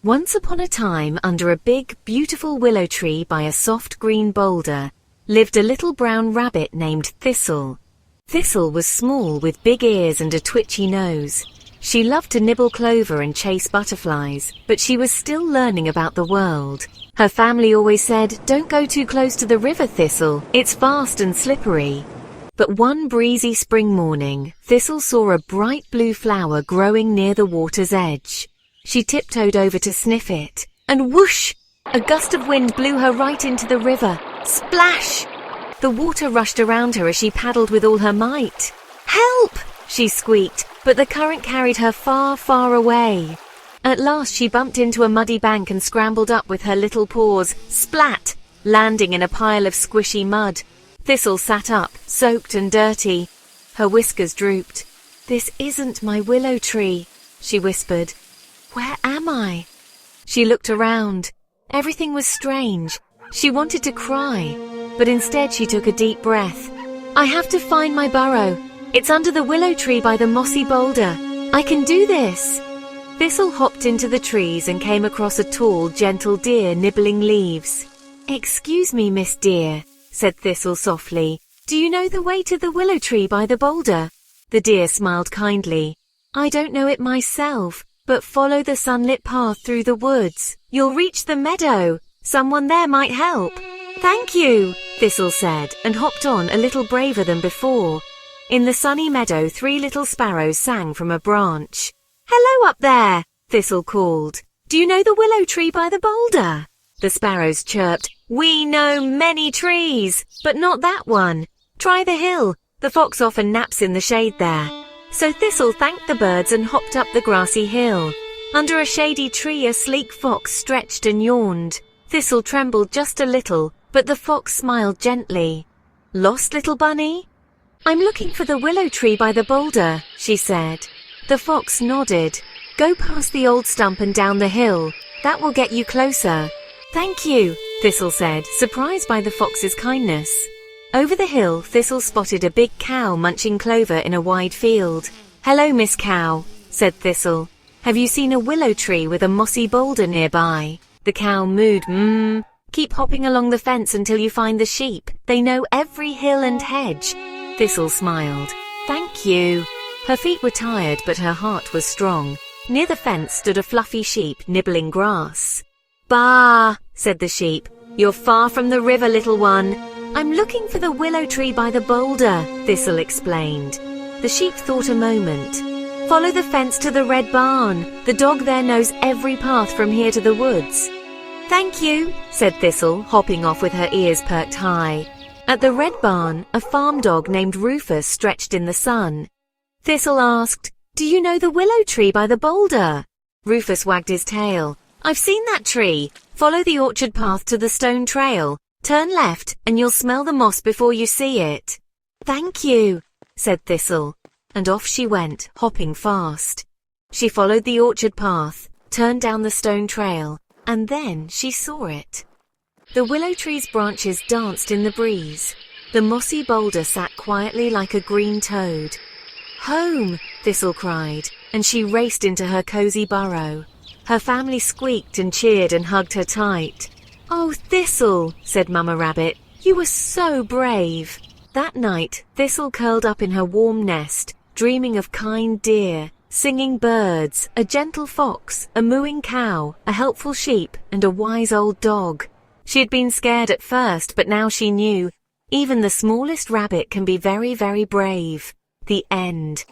Once upon a time, under a big, beautiful willow tree by a soft green boulder, lived a little brown rabbit named Thistle. Thistle was small with big ears and a twitchy nose. She loved to nibble clover and chase butterflies, but she was still learning about the world. Her family always said, "Don't go too close to the river, Thistle. It's fast and slippery." But one breezy spring morning, Thistle saw a bright blue flower growing near the water's edge. She tiptoed over to sniff it, and whoosh! A gust of wind blew her right into the river. Splash! The water rushed around her as she paddled with all her might. "Help!" she squeaked, but the current carried her far, far away. At last she bumped into a muddy bank and scrambled up with her little paws, splat, landing in a pile of squishy mud. Thistle sat up, soaked and dirty. Her whiskers drooped. "This isn't my willow tree," she whispered. "Where am I?" She looked around. Everything was strange. She wanted to cry, but instead she took a deep breath. "I have to find my burrow. It's under the willow tree by the mossy boulder. I can do this." Thistle hopped into the trees and came across a tall, gentle deer nibbling leaves. "Excuse me, Miss Deer," said Thistle softly. "Do you know the way to the willow tree by the boulder?" The deer smiled kindly. "I don't know it myself, but follow the sunlit path through the woods. You'll reach the meadow. Someone there might help." "Thank you," Thistle said, and hopped on a little braver than before. In the sunny meadow, 3 little sparrows sang from a branch. "Hello up there," Thistle called. "Do you know the willow tree by the boulder?" The sparrows chirped, "We know many trees, but not that one. Try the hill. The fox often naps in the shade there." So Thistle thanked the birds and hopped up the grassy hill. Under a shady tree, a sleek fox stretched and yawned. Thistle trembled just a little, but the fox smiled gently. "Lost, little bunny?" "I'm looking for the willow tree by the boulder," she said. The fox nodded. "Go past the old stump and down the hill. That will get you closer." "Thank you," Thistle said, surprised by the fox's kindness. Over the hill, Thistle spotted a big cow munching clover in a wide field. "Hello, Miss Cow," said Thistle. "Have you seen a willow tree with a mossy boulder nearby?" The cow mooed, "Mmm. Keep hopping along the fence until you find the sheep. They know every hill and hedge." Thistle smiled. "Thank you." Her feet were tired, but her heart was strong. Near the fence stood a fluffy sheep nibbling grass. "Baa," said the sheep. "You're far from the river, little one." "I'm looking for the willow tree by the boulder," Thistle explained. The sheep thought a moment. "Follow the fence to the red barn. The dog there knows every path from here to the woods." "Thank you," said Thistle, hopping off with her ears perked high. At the red barn, a farm dog named Rufus stretched in the sun. Thistle asked, "Do you know the willow tree by the boulder?" Rufus wagged his tail. "I've seen that tree. Follow the orchard path to the stone trail. Turn left and you'll smell the moss before you see it." "Thank you," said Thistle, and off she went, hopping fast. She followed the orchard path, turned down the stone trail, and then she saw it. The willow tree's branches danced in the breeze. The mossy boulder sat quietly like a green toad. "Home!" Thistle cried, and she raced into her cozy burrow. Her family squeaked and cheered and hugged her tight. "Oh, Thistle," said Mama Rabbit, "you were so brave." That night, Thistle curled up in her warm nest, dreaming of kind deer, singing birds, a gentle fox, a mooing cow, a helpful sheep, and a wise old dog. She had been scared at first, but now she knew, even the smallest rabbit can be very, very brave. The end.